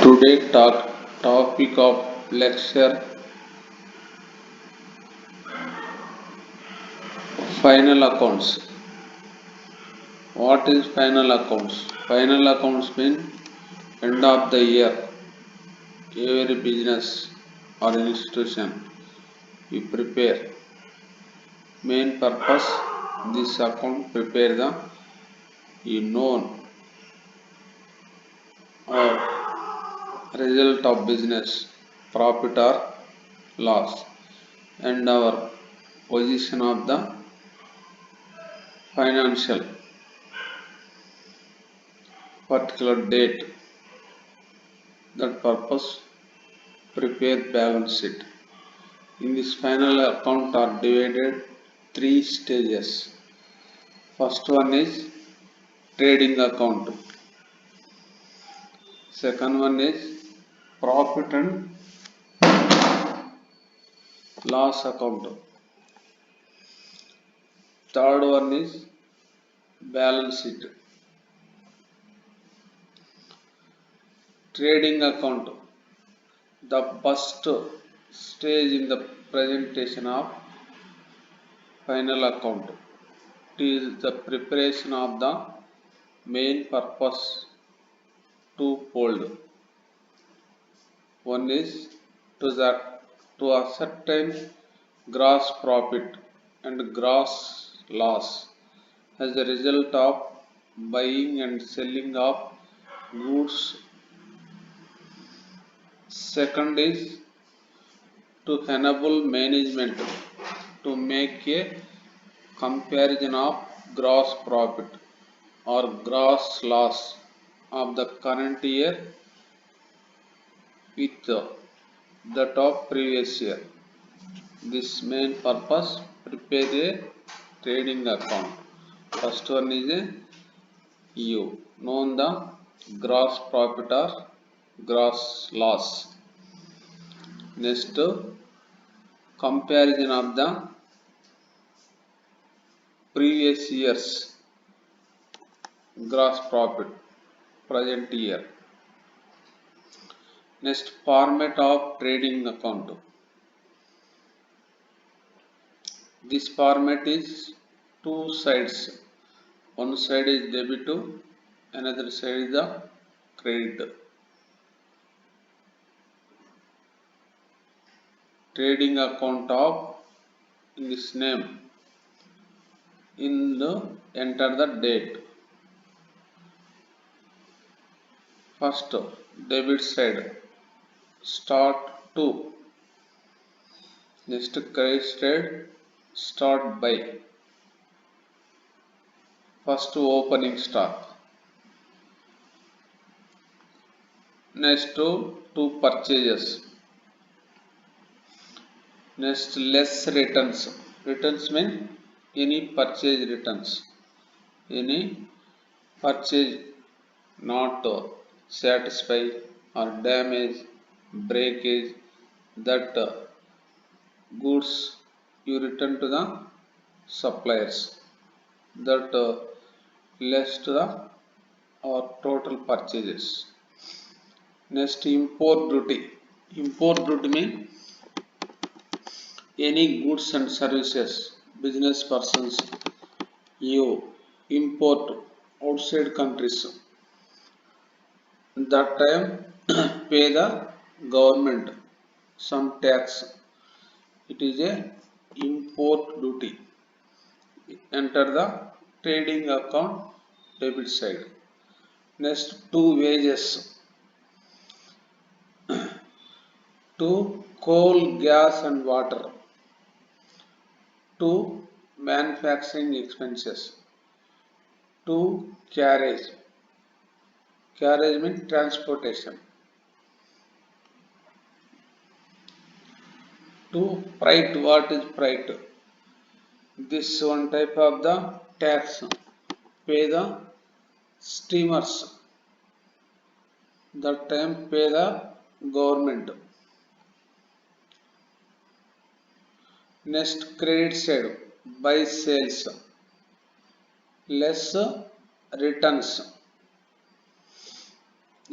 Today topic of lecture final accounts. What is final accounts? Final accounts mean end of the year. Every business or institution you prepare. Main purpose this account prepare the known or result of business, profit or loss, and our position of the financial particular date. That purpose prepare balance sheet. In this final account are divided three stages. First one is trading account. Second one is profit and loss account. Third one is balance sheet. Trading account, the first stage in the presentation of final account. It is the preparation of the main purpose twofold. One is to ascertain gross profit and gross loss as a result of buying and selling of goods. Second is to enable management to make a comparison of gross profit or gross loss of the current year with that of previous year. This main purpose prepare a trading account. First one is a you known the gross profit or gross loss. Next, comparison of the previous year's gross profit present year. Next, format of trading account. This format is two sides. One side is debit, another side is the credit. Trading account of in this name. In the enter the date. First debit side start to. Next credit side start by. First opening stock. Next two purchases. Next less returns. Returns mean any purchase returns. Any purchase not satisfy or damage, breakage, that goods you return to the suppliers. That less to the or total purchases. Next import duty. Import duty means any goods and services business persons you import outside countries, that time pay the government some tax. It is a import duty. Enter the trading account debit side. Next two wages. To coal, gas and water. To manufacturing expenses. To carriage. Carriage means transportation. To freight. What is freight? This one type of the tax. Pay the steamers. That time pay the government. Next credit side buy sales less returns.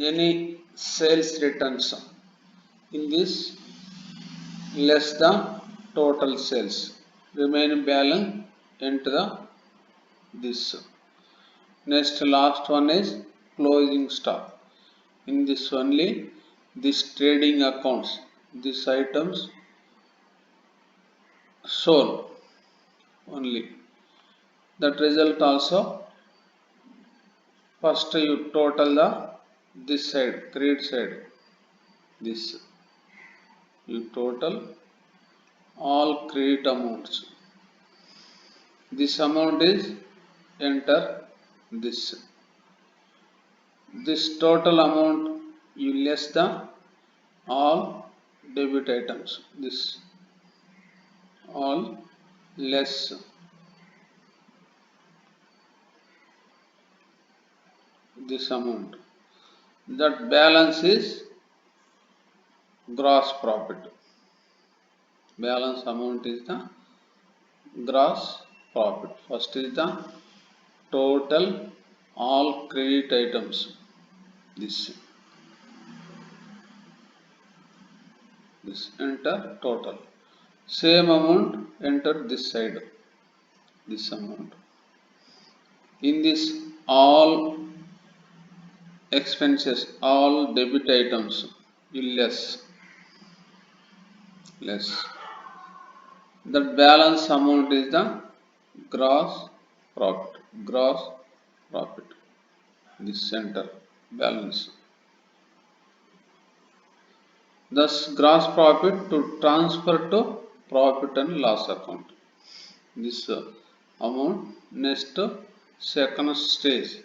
any sales returns in this less the total sales, remaining balance into the this. Next last one is closing stock. In this only this trading accounts, these items shown only. That result also first you total the this side credit side, this you total all credit amounts. This amount is enter this. This total amount you less the all debit items. This all less this amount. That balance is gross profit. Balance amount is the gross profit. First is the total all credit items. This enter total. Same amount enter this side. This amount. In this all expenses, all debit items, less. The balance amount is the gross profit. Gross profit. This center balance. Thus, gross profit to transfer to profit and loss account. This amount. Next, second stage.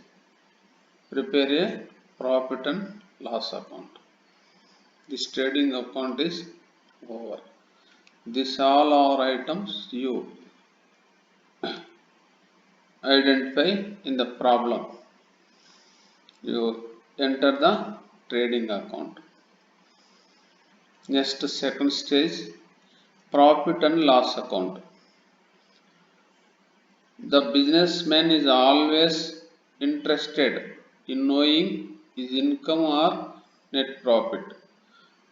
Prepare a profit and loss account. This trading account is over. This all our items you identify in the problem. You enter the trading account. Next, second stage, profit and loss account. The businessman is always interested in knowing his income or net profit.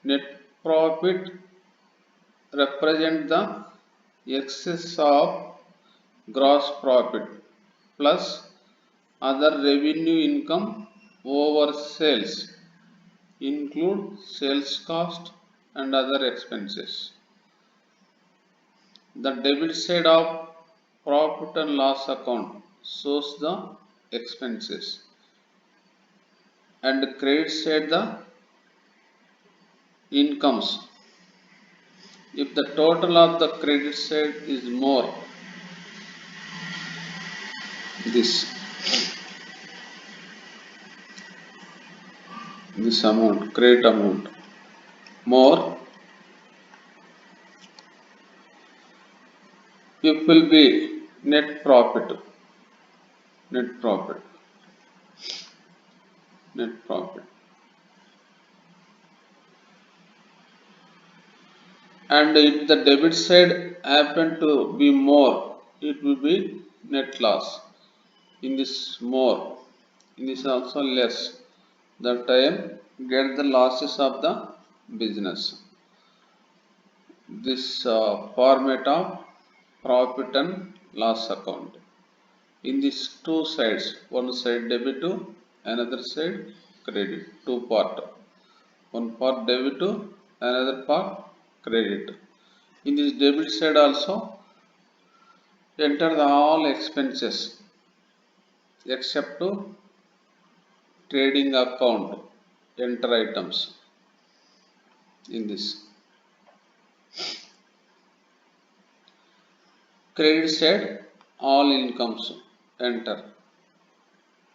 Net profit represents the excess of gross profit plus other revenue income over sales, include sales cost and other expenses. The debit side of profit and loss account shows the expenses and credit side the incomes. If the total of the credit side is more, this amount, credit amount more, it will be net profit. Net profit. And if the debit side happen to be more, it will be net loss. In this more, in this also less. That time get the losses of the business. This format of profit and loss account. In these two sides, one side debit to another side credit, two part. One part debit to another part credit. In this debit side also enter the all expenses except to trading account, enter items in this. Credit side all incomes enter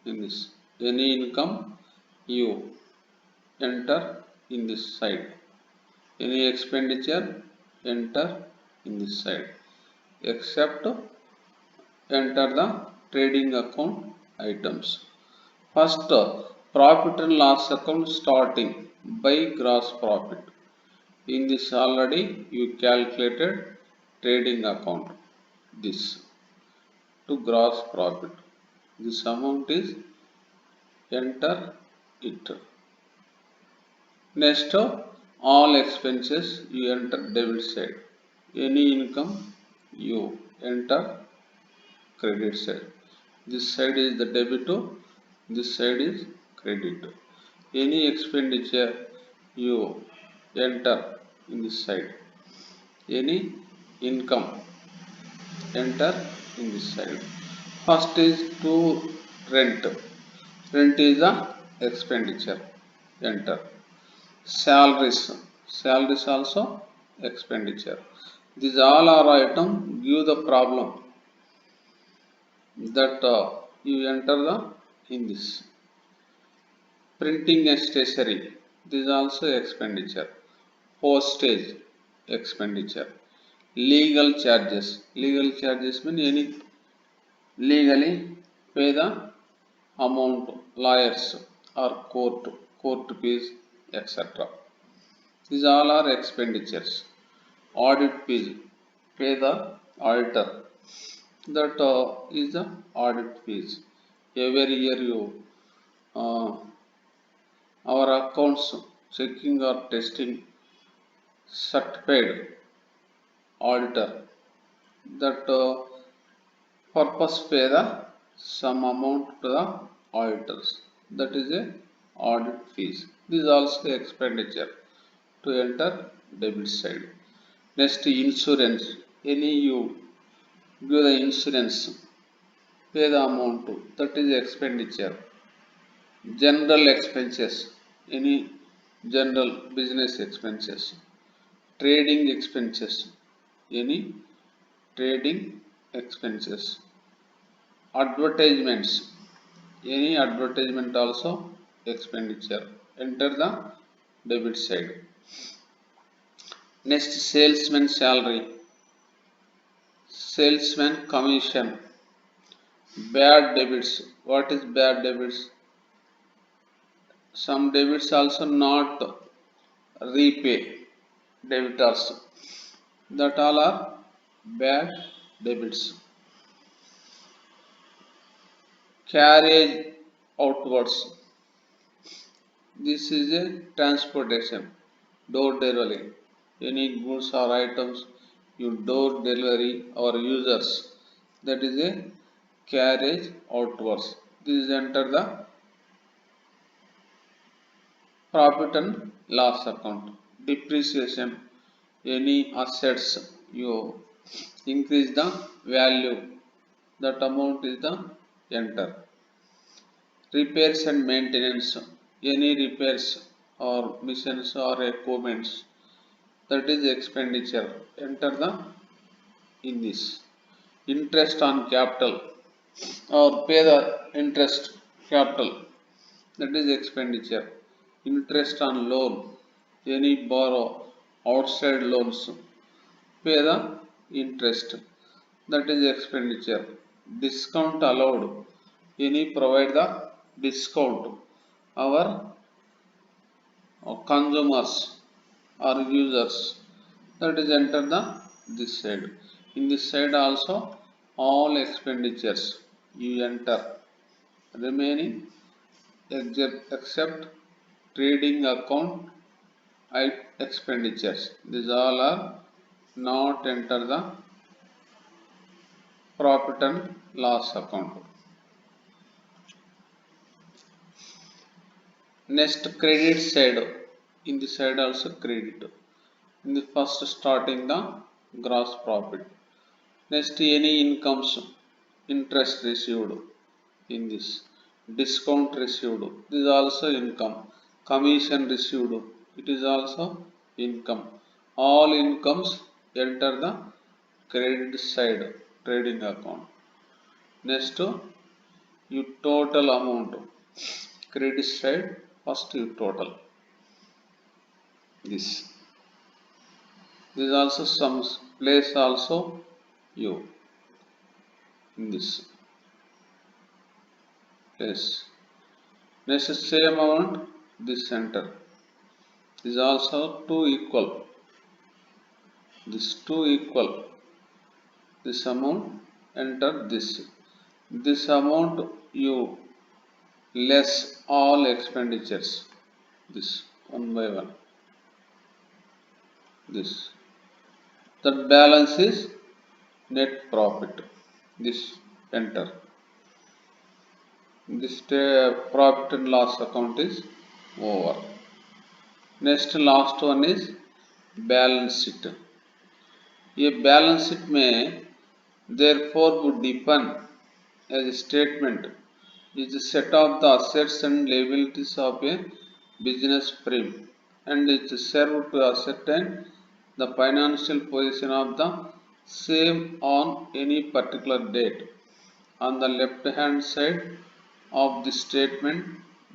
in this. Any income you enter in this side. Any expenditure enter in this side, except enter the trading account items. First, profit and loss account starting by gross profit. In this already you calculated trading account, this to gross profit. This amount is enter it. Next, all expenses you enter debit side. Any income you enter credit side. This side is the debit, this side is credit. Any expenditure you enter in this side. Any income enter in this side. First is to rent. Rent is the expenditure. Enter. Salaries. Salaries also expenditure. These all are item give the problem that you enter the in this. Printing and stationery. This is also expenditure. Postage expenditure. Legal charges. Legal charges mean any legally pay the amount lawyers or court fees etc. These all are expenditures. Audit fees pay the auditor, that is the audit fees. Every year you our accounts checking or testing certified auditor, that purpose pay the some amount to the auditors, that is a audit fees. This is also expenditure to enter debit side. Next, insurance. Any you give the insurance, pay the amount, that is expenditure. General expenses. Any general business expenses. Trading expenses. Any trading expenses. Advertisements. Any advertisement also expenditure. Enter the debit side. Next, salesman salary. Salesman commission. Bad debits. What is bad debits? Some debits also not repay debitors. That all are bad debits. Carriage outwards. This is a transportation, door delivery. Any goods or items you door delivery or users, that is a carriage outwards. This is enter the profit and loss account. Depreciation. Any assets you increase the value, that amount is the enter. Repairs and maintenance. Any repairs or missions or equipments, that is expenditure. Enter the in this. Interest on capital or pay the interest capital, that is expenditure. Interest on loan. Any borrow outside loans, pay the interest, that is expenditure. Discount allowed. Any provide the discount our consumers or users, that is enter the this side. In this side also all expenditures you enter. Remaining except trading account expenditures, these all are not enter the profit and loss account. Next, credit side. In this side also credit. In the first starting the gross profit. Next, any incomes, interest received in this. Discount received, this is also income. Commission received, it is also income. All incomes enter the credit side, trading account. Next, you total amount. Credit side, first you total. This is also some place also you in this place. Next, same amount this center. This is also 2 equal. This 2 equal. This amount enter this. This amount you less all expenditures. This one by one. This. That balance is net profit. This enter. This profit and loss account is over. Next last one is balance sheet. A balance sheet may therefore would depend as a statement is a set of the assets and liabilities of a business firm and it serves to ascertain the financial position of the same on any particular date. On the left hand side of the statement,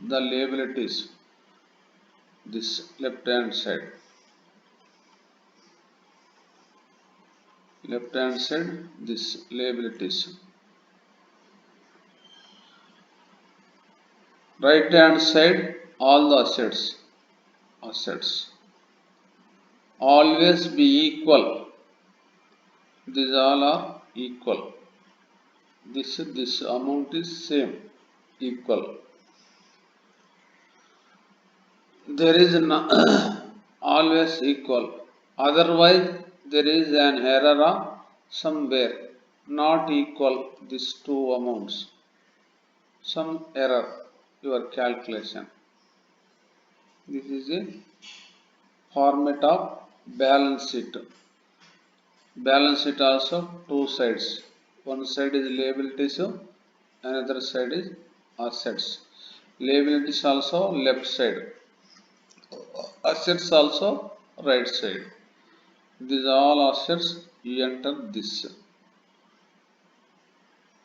the liabilities, this left hand side, this liabilities. Right hand side, all the assets. Always be equal. These all are equal. This amount is same, equal. There is always equal. Otherwise, there is an error somewhere. Not equal these two amounts. Some error, your calculation. This is a format of balance sheet. Balance sheet also two sides. One side is liabilities, another side is assets. Liabilities also left side. Assets also right side. These all assets you enter this.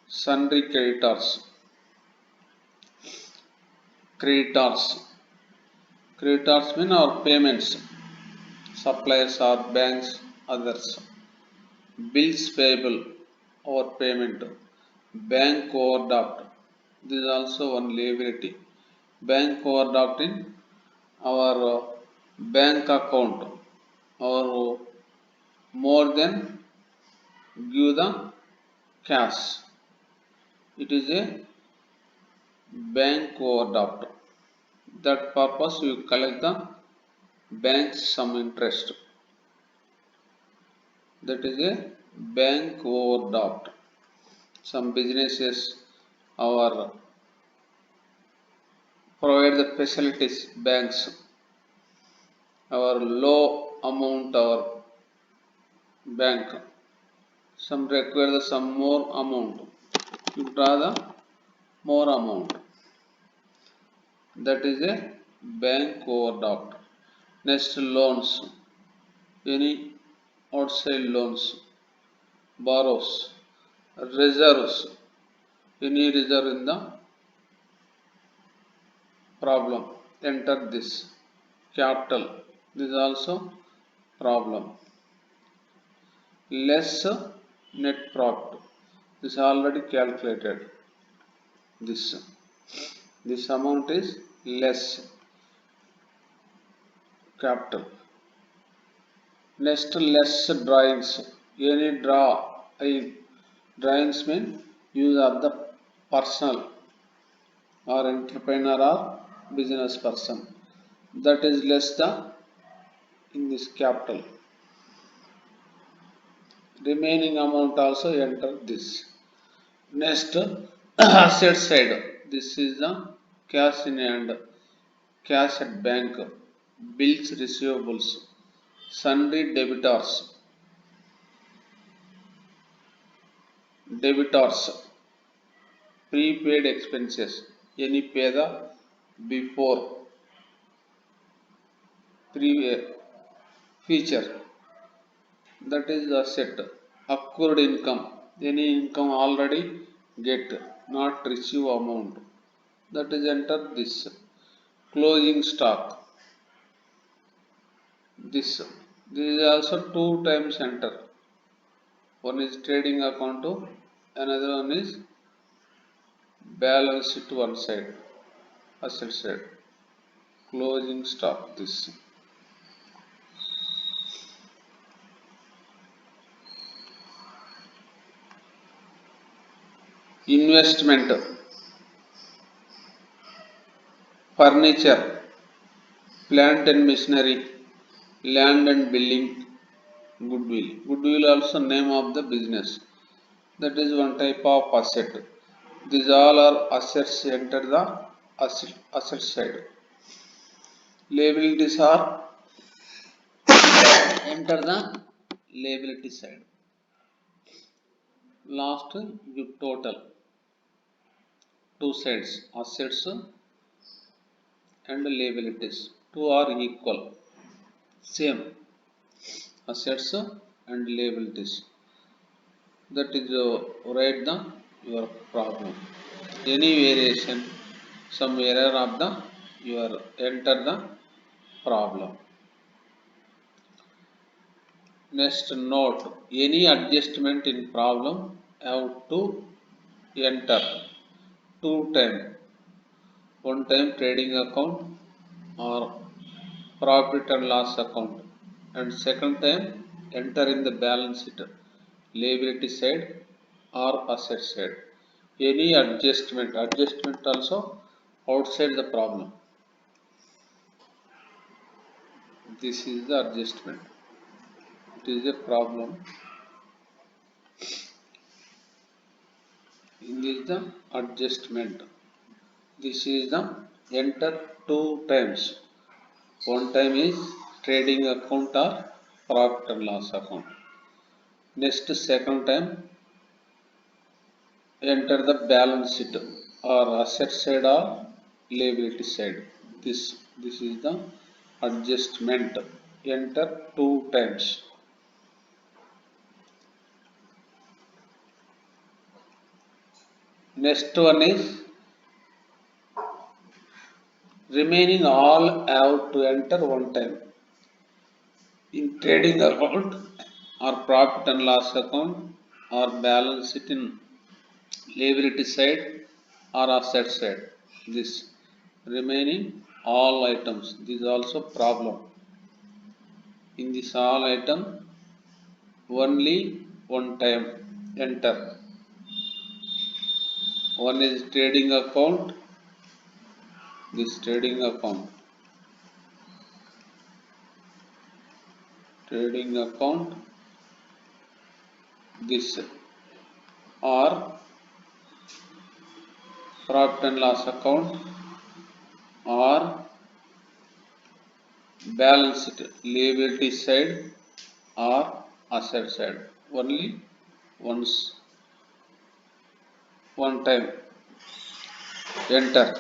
Sundry creditors. Creditors mean our payments. Suppliers or banks, others. Bills payable, our payment. Bank overdraft. This is also one liability. Bank overdraft in our bank account or more than give the cash. It is a bank overdraft. That purpose you collect the bank's some interest. That is a bank overdraft. Some businesses our provide the facilities banks. Our low amount our bank. Some require some more amount. You draw the more amount. That is a bank overdraft. Next loans. Any outside loans. Borrows. Reserves. Any reserve in the problem. Enter this. Capital. This is also problem. Less net profit. This is already calculated. This amount is less capital. Next, less drawings. Any drawings mean use of the personal or entrepreneur or business person. That is less the in this capital. Remaining amount also enter this. Next, asset side. This is the cash in hand, cash at bank, bills receivables, sundry debitors, prepaid expenses, any pay the before future. That is the asset. Accrued income, any income already get, not receive amount. That is enter this. Closing stock. This is also two times enter. One is trading account, another one is balance sheet one side, asset side. Closing stock. This. Investment. Furniture. plant and machinery, land and building, goodwill. Goodwill also name of the business. That is one type of asset. These all are assets enter the asset side. Liabilities are enter the liability side. Last you total two sides assets and liabilities. Two are equal, same assets and liabilities. That is write the your problem. Any variation, some error of the your enter the problem. Next note, any adjustment in problem have to enter two time. One time trading account or profit and loss account, and second time enter in the balance sheet liability side or asset side. Any adjustment also outside the problem. This is the adjustment. It is a problem. This is the adjustment. This is the enter two times. One time is trading account or profit and loss account. Next second time enter the balance sheet or asset side or liability side. This is the adjustment. Enter two times. Next one is remaining all have to enter one time. In trading account or profit and loss account or balance sheet in liability side or asset side. This remaining all items. This is also problem. In this all item only one time enter. One is trading account. This trading account. Trading account. This or profit and loss account or balance sheet liability side or asset side. Only once, one time enter.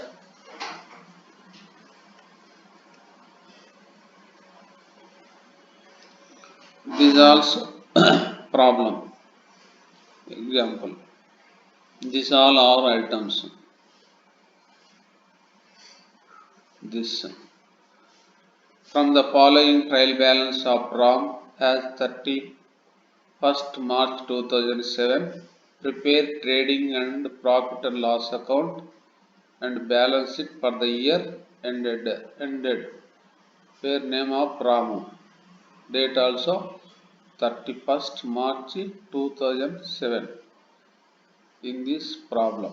This is also problem. Example, these all are items. This from the following trial balance of ROM as 31st March 2007, prepare trading and profit and loss account and balance sheet for the year ended. Where name of Ramu. Date also 31st March 2007. In this problem,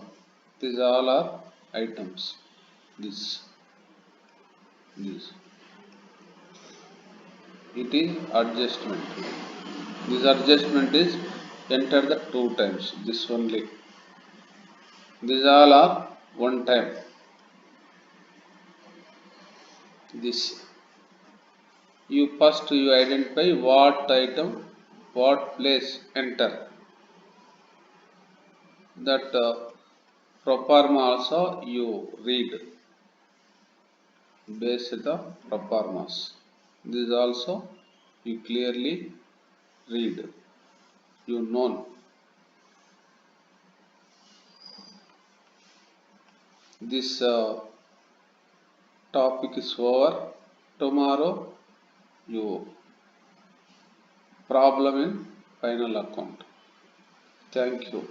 these all are items. This it is adjustment. This adjustment is enter the two times. This only. These all are one time. This you first you identify what item, what place enter. That proforma also you read. Base the proformas. This also you clearly read. You know. This topic is over. Tomorrow you problem in final account. Thank you.